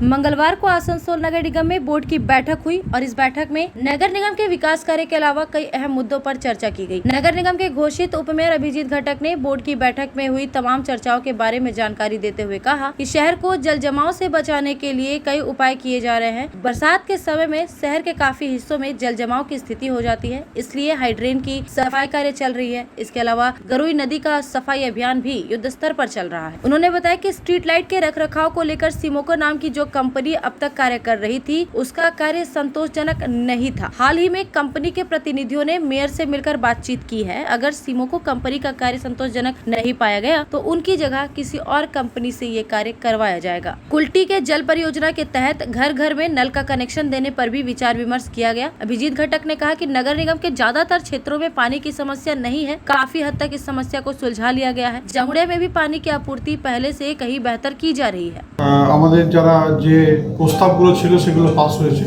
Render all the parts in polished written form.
मंगलवार को आसनसोल नगर निगम में बोर्ड की बैठक हुई और इस बैठक में नगर निगम के विकास कार्य के अलावा कई अहम मुद्दों पर चर्चा की गई। नगर निगम के घोषित उपमेयर अभिजीत घटक ने बोर्ड की बैठक में हुई तमाम चर्चाओं के बारे में जानकारी देते हुए कहा कि शहर को जल जमाव से बचाने के लिए कई उपाय किए जा रहे हैं। बरसात के समय में शहर के काफी हिस्सों में जल जमाव की स्थिति हो जाती है, इसलिए हाइड्रेन की सफाई कार्य चल रही है। इसके अलावा गरुई नदी का सफाई अभियान भी युद्ध स्तर पर चल रहा है। उन्होंने बताया कि स्ट्रीट लाइट के रखरखाव को लेकर सिमोको नाम की जो कंपनी अब तक कार्य कर रही थी, उसका कार्य संतोषजनक नहीं था। हाल ही में कंपनी के प्रतिनिधियों ने मेयर से मिलकर बातचीत की है। अगर सिमोको कंपनी का कार्य संतोषजनक नहीं पाया गया तो उनकी जगह किसी और कंपनी से ये कार्य करवाया जाएगा। कुल्टी के जल परियोजना के तहत घर घर में नल का कनेक्शन देने पर भी विचार विमर्श किया गया। अभिजीत घटक ने कहा कि नगर निगम के ज्यादातर क्षेत्रों में पानी की समस्या नहीं है, काफी हद तक इस समस्या को सुलझा लिया गया है। जमुड़े में भी पानी की आपूर्ति पहले से कहीं बेहतर की जा रही है। আমাদের যারা যে প্রস্তাবগুলো ছিল সেগুলো পাস হয়েছে,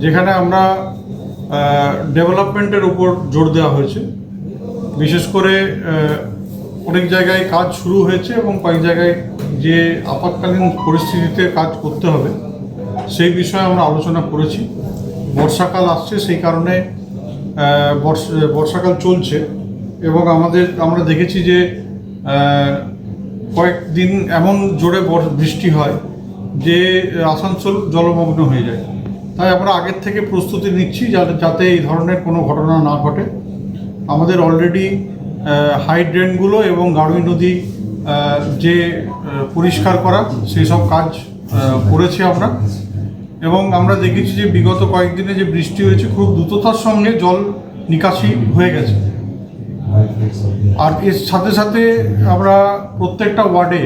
যেখানে আমরা ডেভেলপমেন্টের উপর জোর দেওয়া হয়েছে। বিশেষ করে অনেক জায়গায় কাজ শুরু হয়েছে এবং কয়েক জায়গায় যে আপাতকালীন পরিস্থিতিতে কাজ করতে হবে সেই বিষয়ে আমরা আলোচনা করেছি। বর্ষাকাল আসছে, সেই কারণে বর্ষাকাল চলছে এবং আমরা দেখেছি যে কয়েকদিন এমন জোরে বৃষ্টি হয় যে আসানসোল জলমগ্ন হয়ে যায়। তাই আমরা আগের থেকে প্রস্তুতি নিচ্ছি যাতে এই ধরনের কোনো ঘটনা না ঘটে। আমাদের অলরেডি হাইড্রেনগুলো এবং গাড়ুই নদী যে পরিষ্কার করা সেই সব কাজ করেছি আমরা, এবং আমরা দেখেছি যে বিগত কয়েকদিনে যে বৃষ্টি হয়েছে খুব দ্রুততার সঙ্গে জল নিকাশি হয়ে গেছে। আর এর সাথে সাথে আমরা প্রত্যেকটা ওয়ার্ডে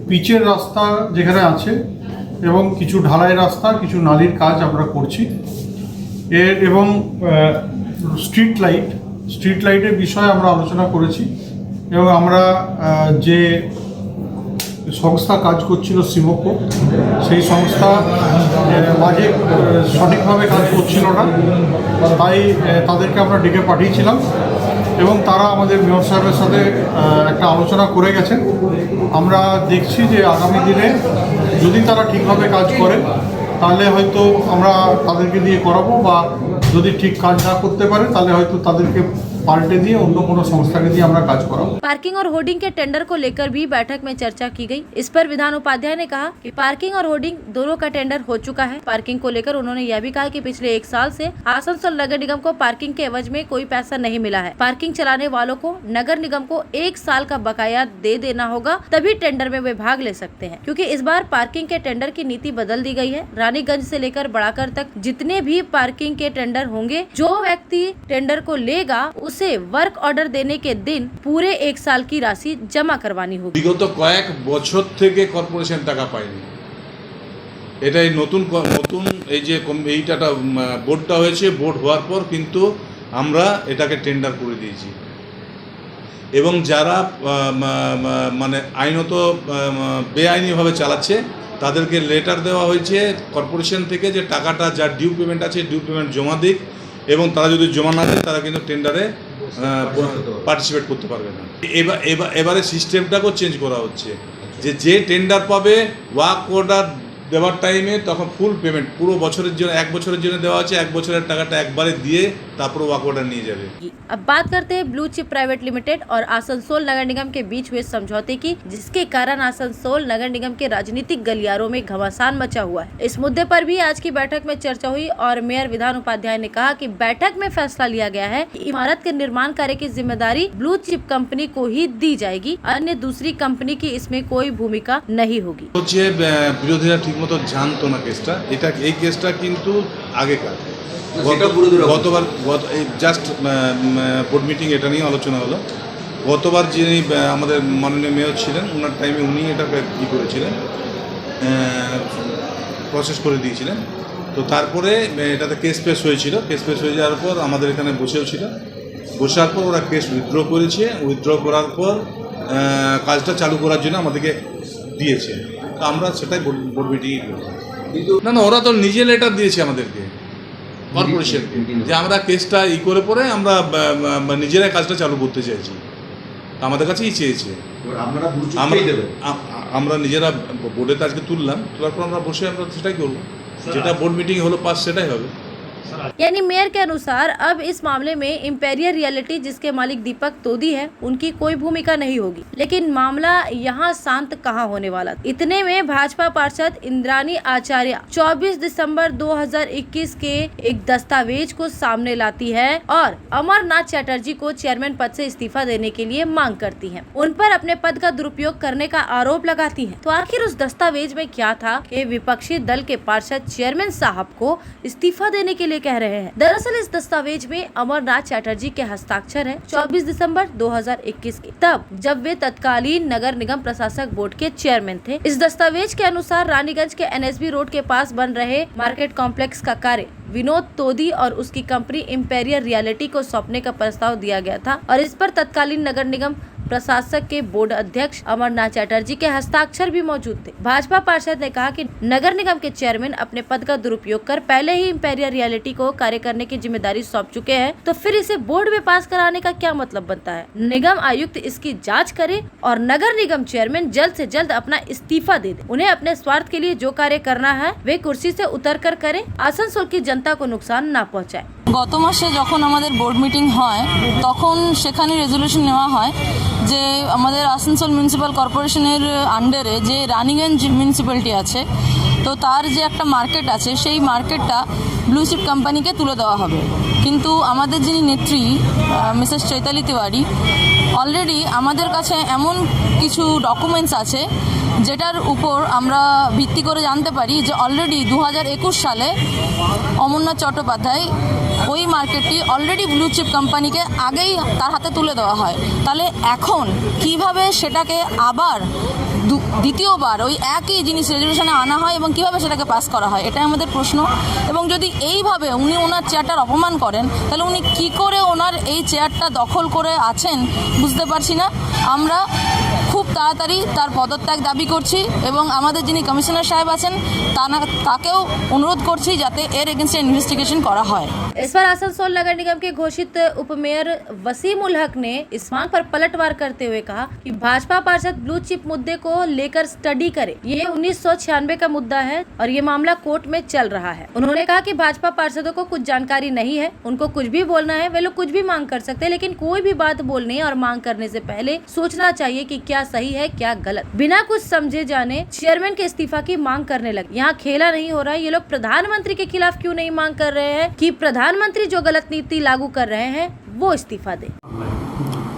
পিচের রাস্তা যেখানে আছে এবং কিছু ঢালাই রাস্তা, কিছু নালির কাজ আমরা করছি। এবং স্ট্রিট লাইটের বিষয়ে আমরা আলোচনা করেছি এবং আমরা যে সংস্থা কাজ করছিল সিমোকো, সেই সংস্থা মাঝে সঠিকভাবে কাজ করছিল না, তাই তাদেরকে আমরা ডেকে পাঠিয়েছিলাম এবং তারা আমাদের মেয়র সাহেবের সাথে একটা আলোচনা করে গেছেন। আমরা দেখছি যে আগামী দিনে যদি তারা ঠিকভাবে কাজ করে তাহলে হয়তো আমরা তাদেরকে দিয়ে করাবো, বা যদি ঠিক কাজ না করতে পারে তাহলে হয়তো তাদেরকে पार्टे दिए उन कोनो संस्था के दिए हमरा काज कराओ। पार्किंग और होर्डिंग के टेंडर को लेकर भी बैठक में चर्चा की गई। इस पर विधान उपाध्याय ने कहा कि पार्किंग और होर्डिंग दोनों का टेंडर हो चुका है। पार्किंग को लेकर उन्होंने यह भी कहा कि पिछले 1 साल से आसनसोल नगर निगम को पार्किंग के एवज में कोई पैसा नहीं मिला है। पार्किंग चलाने वालों को नगर निगम को 1 साल का बकाया दे देना होगा, तभी टेंडर में वे भाग ले सकते हैं, क्योंकि इस बार पार्किंग के टेंडर की नीति बदल दी गई है। रानीगंज से लेकर बड़ाकर तक जितने भी पार्किंग के टेंडर होंगे, जो व्यक्ति टेंडर को लेगा उसे वर्क ऑर्डर देने के दिन पूरे 1 साल की राशि जमा करवानी होगी। বিগত কয়েক বছর থেকে কর্পোরেশন টাকা পায়নি। এটাই নতুন এই যে এইটা বোর্ডটা হয়েছে, বোর্ড হওয়ার পর কিন্তু আমরা এটাকে টেন্ডার করে দিয়েছি এবং যারা মানে আইনত বেআইনিভাবে চালাচ্ছে তাদেরকে লেটার দেওয়া হয়েছে কর্পোরেশন থেকে যে টাকাটা যার ডিউ পেমেন্ট আছে ডিউ পেমেন্ট জমা দিক, এবং তারা যদি জমা না দেয় তারা কিন্তু টেন্ডারে পার্টিসিপেট করতে পারবে না। এবারে সিস্টেমটাকেও চেঞ্জ করা হচ্ছে যে টেন্ডার পাবে ওয়ার্ক অর্ডার দেওয়ার টাইমে তখন ফুল পেমেন্ট পুরো বছরের জন্য 1 বছরের জন্য দেওয়া আছে, 1 বছরের টাকাটা একবারে দিয়ে তারপর ওয়ার্ক অর্ডার নিয়ে যাবে। अब बात करते हैं ब्लू चिप प्राइवेट लिमिटेड और आसनसोल नगर निगम के बीच हुए समझौते की, जिसके कारण आसनसोल नगर निगम के राजनीतिक गलियारों में घमासान मचा हुआ है। इस मुद्दे पर भी आज की बैठक में चर्चा हुई और मेयर विधान उपाध्याय ने कहा कि बैठक में फैसला लिया गया है कि इमारत के निर्माण कार्य की जिम्मेदारी ब्लू चिप कंपनी को ही दी जाएगी, अन्य दूसरी कंपनी की इसमें कोई भूमिका नहीं होगी। বিরোধীরা ঠিকমতো জানতো না কেসটা, এই কেসটা কিন্তু আগেকার গতবার জাস্ট বোর্ড মিটিং এটা নিয়ে আলোচনা হলো। গতবার যিনি আমাদের মাননীয় মেয়র ছিলেন ওনার টাইমে উনি এটাকে কী করেছিলেন, প্রসেস করে দিয়েছিলেন। তো তারপরে এটাতে কেস পেশ হয়েছিল, কেস পেশ হয়ে যাওয়ার পর আমাদের এখানে বসার পর ওরা কেস উইথড্র করেছে। উইথড্র করার পর কাজটা চালু করার জন্য আমাদেরকে দিয়েছে, তো আমরা সেটাই বোর্ড মিটিংই করেছি। না ওরা তো নিজে লেটার দিয়েছে আমাদেরকে কর্পোরেশনকে যে আমরা কেসটা করে পরে আমরা নিজেরাই কাজটা চালু করতে চাইছি। তো আমাদের কাছেই চেয়েছে। আপনারা আমরা নিজেরা বোর্ডে আজকে তোলার পর আমরা বসে আমরা সেটাই করবো, যেটা বোর্ড মিটিং হলো পাস সেটাই হবে। यानी मेयर के अनुसार अब इस मामले में इंपेरियल रियलिटी जिसके मालिक दीपक तोदी है उनकी कोई भूमिका नहीं होगी। लेकिन मामला यहाँ शांत कहाँ होने वाला। इतने में भाजपा पार्षद इंद्रानी आचार्य 24 दिसंबर 2021 के एक दस्तावेज को सामने लाती है और अमरनाथ चटर्जी को चेयरमैन पद से इस्तीफा देने के लिए मांग करती है। उन पर अपने पद का दुरुपयोग करने का आरोप लगाती है। तो आखिर उस दस्तावेज में क्या था कि विपक्षी दल के पार्षद चेयरमैन साहब को इस्तीफा देने के लिए कह रहे हैं। दरअसल इस दस्तावेज में अमरनाथ चटर्जी के हस्ताक्षर है 24 दिसंबर 2021 के, तब जब वे तत्कालीन नगर निगम प्रशासक बोर्ड के चेयरमैन थे। इस दस्तावेज के अनुसार रानीगंज के NSB रोड के पास बन रहे मार्केट कॉम्प्लेक्स का कार्य विनोद तोदी और उसकी कंपनी इंपेरियल रियलिटी को सौंपने का प्रस्ताव दिया गया था और इस पर तत्कालीन नगर निगम प्रशासक के बोर्ड अध्यक्ष अमरनाथ चटर्जी के हस्ताक्षर भी मौजूद थे। भाजपा पार्षद ने कहा कि नगर निगम के चेयरमैन अपने पद का दुरुपयोग कर पहले ही इंपेरियल रियलिटी को कार्य करने की जिम्मेदारी सौंप चुके हैं, तो फिर इसे बोर्ड में पास कराने का क्या मतलब बनता है। निगम आयुक्त इसकी जाँच करे और नगर निगम चेयरमैन जल्द से जल्द अपना इस्तीफा दे दे। उन्हें अपने स्वार्थ के लिए जो कार्य करना है वे कुर्सी से उतर कर करें, आसनसोल की जनता को नुकसान ना पहुँचाए। গত মাসে যখন আমাদের বোর্ড মিটিং হয় তখন সেখানে রেজলিউশন নেওয়া হয় যে আমাদের আসানসোল মিউনিসিপ্যাল কর্পোরেশনের আন্ডারে যে রানীগঞ্জ মিউনিসিপ্যালিটি আছে, তো তার যে একটা মার্কেট আছে সেই মার্কেটটা ব্লু চিপ কোম্পানিকে তুলে দেওয়া হবে। কিন্তু আমাদের যিনি নেত্রী মিসেস চৈতালি তিওয়ারি অলরেডি আমাদের কাছে এমন কিছু ডকুমেন্টস আছে যেটার উপর আমরা ভিত্তি করে জানতে পারি যে অলরেডি 2021 সালে অমরনাথ চট্টোপাধ্যায় ওই মার্কেটটি অলরেডি ব্লু চিপ কোম্পানিকে আগেই তার হাতে তুলে দেওয়া হয়। তাহলে এখন কিভাবে সেটাকে আবার দ্বিতীয়বার ওই একই জিনিস রেজলিউশনে আনা হয় এবং কিভাবে সেটাকে পাস করা হয়, এটাই আমাদের প্রশ্ন। এবং যদি এইভাবে উনি ওনার চেয়ারটার অপমান করেন তাহলে উনি কি করে ওনার এই চেয়ারটা দখল করে আছেন বুঝতে পারছি না। আমরা খুব তাড়াতাড়ি তার পদত্যাগ দাবি করছি এবং আমাদের যিনি কমিশনার সাহেব আছেন তাকেও অনুরোধ করছি যাতে এর এগেंस्ट ইনভেস্টিগেशन করা হয়। इस पर आसनसोल नगर निगम के घोषित उपमेयर वसीम उल हक ने इस मांग पर पलटवार करते हुए कहा कि भाजपा पार्षद ब्लू चिप मुद्दे को लेकर स्टडी करे। ये 1996 का मुद्दा है और ये मामला कोर्ट में चल रहा है। उन्होंने कहा कि भाजपा पार्षदों को कुछ जानकारी नहीं है, उनको कुछ भी बोलना है, वे लोग कुछ भी मांग कर सकते हैं, लेकिन कोई भी बात बोलने और मांग करने से पहले सोचना चाहिए कि क्या सही है क्या गलत। बिना कुछ समझे जाने चेयरमैन के इस्तीफा की मांग करने लगे। यहाँ खेला नहीं हो रहा है। ये लोग प्रधानमंत्री के खिलाफ क्यों नहीं मांग कर रहे हैं कि प्रधानमंत्री जो गलत नीति लागू कर रहे हैं वो इस्तीफा दे।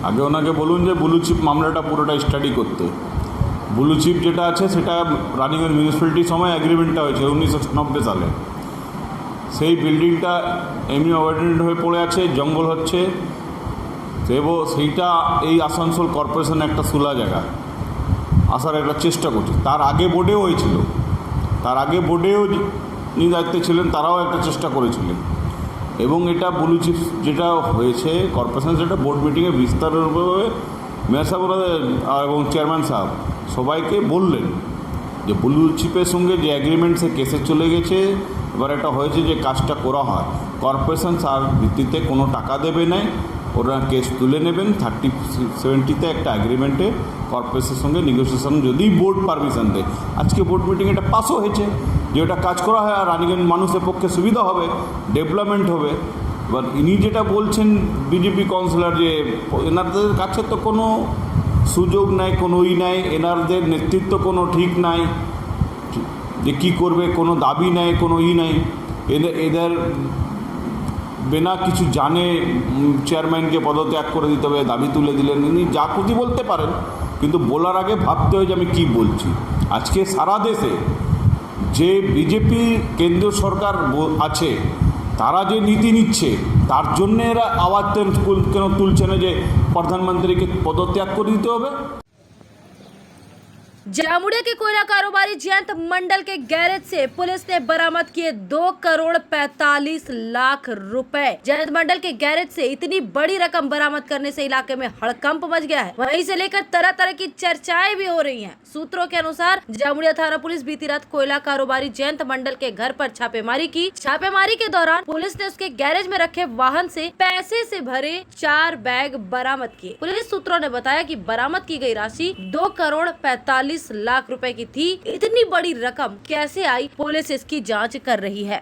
আগে ওনাকে বলুন যে ব্লু চিপ মামলাটা পুরোটা স্টাডি করতে। ব্লু চিপ যেটা আছে সেটা রানিগঞ্জ মিউনিসিপ্যালিটির সময় এগ্রিমেন্টটা হয়েছে 1990 সালে। সেই বিল্ডিংটা এমনি অ্যাবান্ডেন্ড হয়ে পড়ে আছে, জঙ্গল হচ্ছে, এবং সেইটা এই আসানসোল কর্পোরেশনের একটা সুলা জায়গা আসার একটা চেষ্টা করছে। তার আগে বোর্ডেও হয়েছিল, তার আগে বোর্ডেও যিনি দায়িত্বে ছিলেন তারাও একটা চেষ্টা করেছিলেন। এবং এটা ব্লু চিপ যেটা হয়েছে কর্পোরেশন, সেটা বোর্ড মিটিংয়ে বিস্তারভাবে মেয়র সাহেব এবং চেয়ারম্যান সাহেব সবাইকে বললেন যে ব্লু চিপের সঙ্গে যে অ্যাগ্রিমেন্ট সে কেসে চলে গেছে। এবার এটা হয়েছে যে কাজটা করা হয়, কর্পোরেশন তার ভিত্তিতে কোনো টাকা দেবে না, ওরা কেস তুলে নেবেন। 30-70 একটা অ্যাগ্রিমেন্টে কর্পোরেশনের সঙ্গে নেগোসিয়েশন যদি বোর্ড পারমিশন দেয়। আজকে বোর্ড মিটিং এটা পাসও হয়েছে যে ওটা কাজ করা হয় আর রানীগঞ্জ মানুষের পক্ষে সুবিধা হবে, ডেভেলপমেন্ট হবে। এবার ইনি যেটা বলছেন বিজেপি কাউন্সিলর যে এনাদের কাছে তো কোনো সুযোগ নাই, কোনো নাই, এনাদের নেতৃত্ব কোনো ঠিক নাই, যে কী করবে কোনো দাবি নাই, কোনো নাই। এদের বিনা কিছু জানে চেয়ারম্যানকে পদত্যাগ করে দিতে হবে, দাবি তুলে দিলেন। উনি যা খুশি বলতে পারেন, কিন্তু বলার আগে ভাবতে হয় যে আমি কী বলছি। আজকে সারা দেশে যে বিজেপি কেন্দ্রীয় সরকার আছে তারা যে নীতি নিচ্ছে তার জন্য এরা আওয়াজ কেন তুলছে না যে প্রধানমন্ত্রীকে পদত্যাগ করে দিতে হবে। जामुड़िया के कोयला कारोबारी जयंत मंडल के गैरेज से पुलिस ने बरामद किए 2 करोड़ 45 लाख रुपए। जयंत मंडल के गैरेज से इतनी बड़ी रकम बरामद करने से इलाके में हड़कंप मच गया है। वहीं से लेकर तरह तरह की चर्चाएं भी हो रही हैं। सूत्रों के अनुसार जामुड़िया थाना पुलिस बीती रात कोयला कारोबारी जयंत मंडल के घर पर छापेमारी की। छापेमारी के दौरान पुलिस ने उसके गैरेज में रखे वाहन से पैसे से भरे 4 बैग बरामद किए। पुलिस सूत्रों ने बताया कि बरामद की गई राशि 2 करोड़ 45 लाख रुपए की थी। इतनी बड़ी रकम कैसे आई, पुलिस इसकी जांच कर रही है।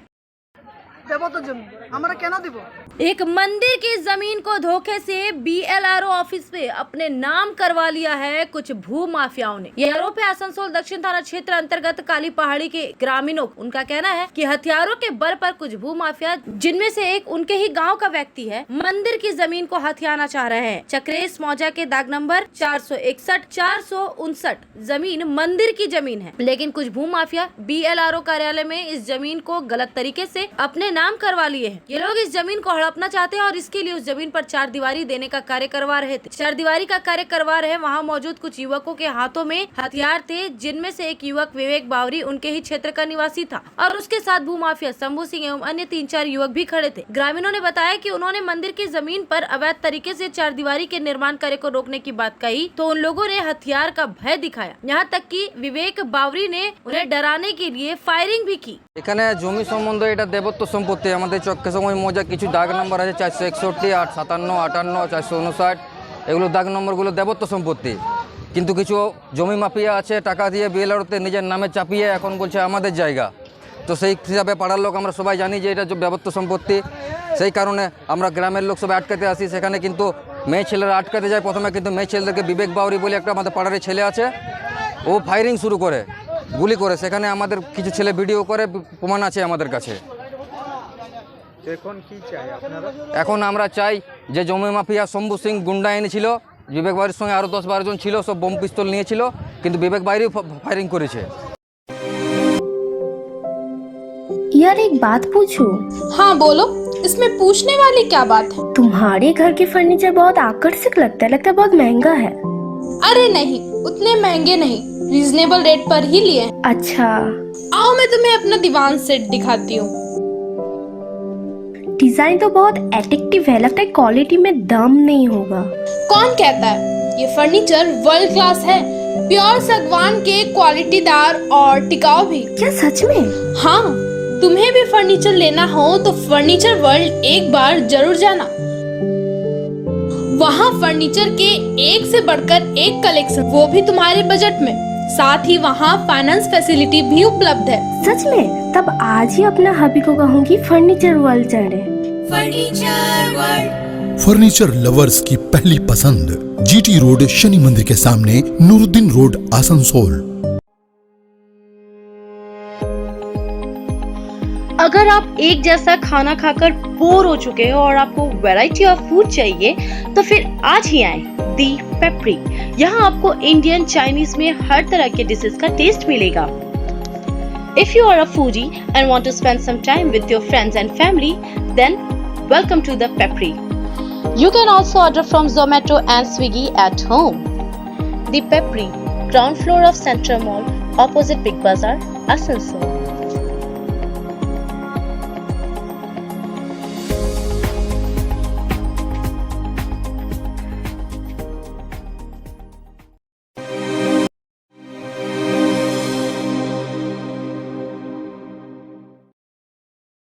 एक मंदिर की जमीन को धोखे से BLRO ऑफिस में अपने नाम करवा लिया है कुछ भू माफियाओं ने। ये आरोप है आसनसोल दक्षिण थाना क्षेत्र अंतर्गत काली पहाड़ी के ग्रामीणों। उनका कहना है कि हथियारों के बल पर कुछ भू माफिया, जिनमें से एक उनके ही गांव का व्यक्ति है, मंदिर की जमीन को हथियाना चाह रहे हैं। चक्रेश मौजा के दाग नंबर 461 459 जमीन मंदिर की जमीन है, लेकिन कुछ भू माफिया BLRO कार्यालय में इस जमीन को गलत तरीके से अपने नाम करवा लिए हैं। ये लोग इस जमीन को हड़पना चाहते हैं और इसके लिए उस जमीन पर 4 दीवारी देने का कार्य करवा रहे थे। 4 दीवारी का कार्य करवा रहे वहाँ मौजूद कुछ युवकों के हाथों में हथियार थे, जिनमें से एक युवक विवेक बावरी उनके ही क्षेत्र का निवासी था और उसके साथ भूमाफिया शंभू सिंह एवं अन्य 3-4 युवक भी खड़े थे। ग्रामीणों ने बताया कि उन्होंने मंदिर की जमीन पर अवैध तरीके से 4 दीवारी के निर्माण कार्य को रोकने की बात कही तो उन लोगों ने हथियार का भय दिखाया। यहाँ तक कि विवेक बावरी ने उन्हें डराने के लिए फायरिंग भी की। এখানে জমি সম্বন্ধে এটা দেবত্ব সম্পত্তি। আমাদের চক্কেসময় মৌজা কিছু দাগ নম্বর আছে 461, 857, 58, 459, এগুলো দাগ নম্বরগুলো দেবত্ব সম্পত্তি। কিন্তু কিছু জমি মাফিয়া আছে টাকা দিয়ে BLROতে নিজের নামে চাপিয়ে এখন বলছে আমাদের জায়গা। তো সেই হিসাবে পাড়ার লোক আমরা সবাই জানি যে এটা দেবত্ব সম্পত্তি। সেই কারণে আমরা গ্রামের লোক সবাই আটকাতে আসি। সেখানে কিন্তু মেয়ে ছেলেরা আটকাতে যায়। প্রথমে কিন্তু মেয়ে ছেলেদেরকে বিবেক বাউরি বলে একটা আমাদের পাড়ার ছেলে আছে, ও ফায়ারিং শুরু করে, গুলি করে। সেখানে আমাদের কিছু ছেলে ভিডিও করে, প্রমাণ আছে আমাদের কাছে। এখন আমরা চাই যে জমি মাফিয়া শম্ভু সিং গুন্ডা এনেছিল, বিবেক বাউরির সঙ্গে আরও 10-12 জন ছিল, সব বোম পিস্তল নিয়েছিল, কিন্তু বিবেক বাউরিও ফায়ারিং করেছে। यार एक बात पूछूं? हाँ बोलो, इसमें पूछने वाली क्या बात है? तुम्हारे घर के फर्नीचर बहुत आकर्षक लगता है बहुत महंगा है। अरे नहीं, उतने महंगे नहीं, रीजनेबल रेट पर ही लिए हैं। अच्छा, आओ मैं तुम्हें अपना दीवान सेट दिखाती हूँ। डिजाइन तो बहुत एट्रैक्टिव है, लगता है क्वालिटी में दम नहीं होगा। कौन कहता है? ये फर्नीचर वर्ल्ड क्लास है, प्योर सागवान के, क्वालिटीदार और टिकाऊ भी। क्या सच में? हाँ, तुम्हें भी फर्नीचर लेना हो तो फर्नीचर वर्ल्ड एक बार जरूर जाना। वहाँ फर्नीचर के एक से बढ़कर एक कलेक्शन, वो भी तुम्हारे बजट में। साथ ही वहाँ फाइनेंस फैसिलिटी भी उपलब्ध है। सच में? तब आज ही अपना हबी को कहूँगी फर्नीचर वर्ल्ड चढ़े। फर्नीचर लवर्स की पहली पसंद, GT रोड, शनि मंदिर के सामने, नूरुद्दीन रोड, आसनसोल। अगर आप एक जैसा खाना खाकर बोर हो चुके हो और आपको वैरायटी ऑफ फूड चाहिए तो फिर आज ही आए दी पेपरी। यहाँ आपको इंडियन, चाइनीज में हर तरह के डिशेस का टेस्ट मिलेगा। If you are a foodie and want to spend some time with your friends and family, then welcome to the Pepri. You can also order from Zomato and Swiggy at home. The Pepri, ground floor of Central Mall, opposite Big Bazaar, Asansol.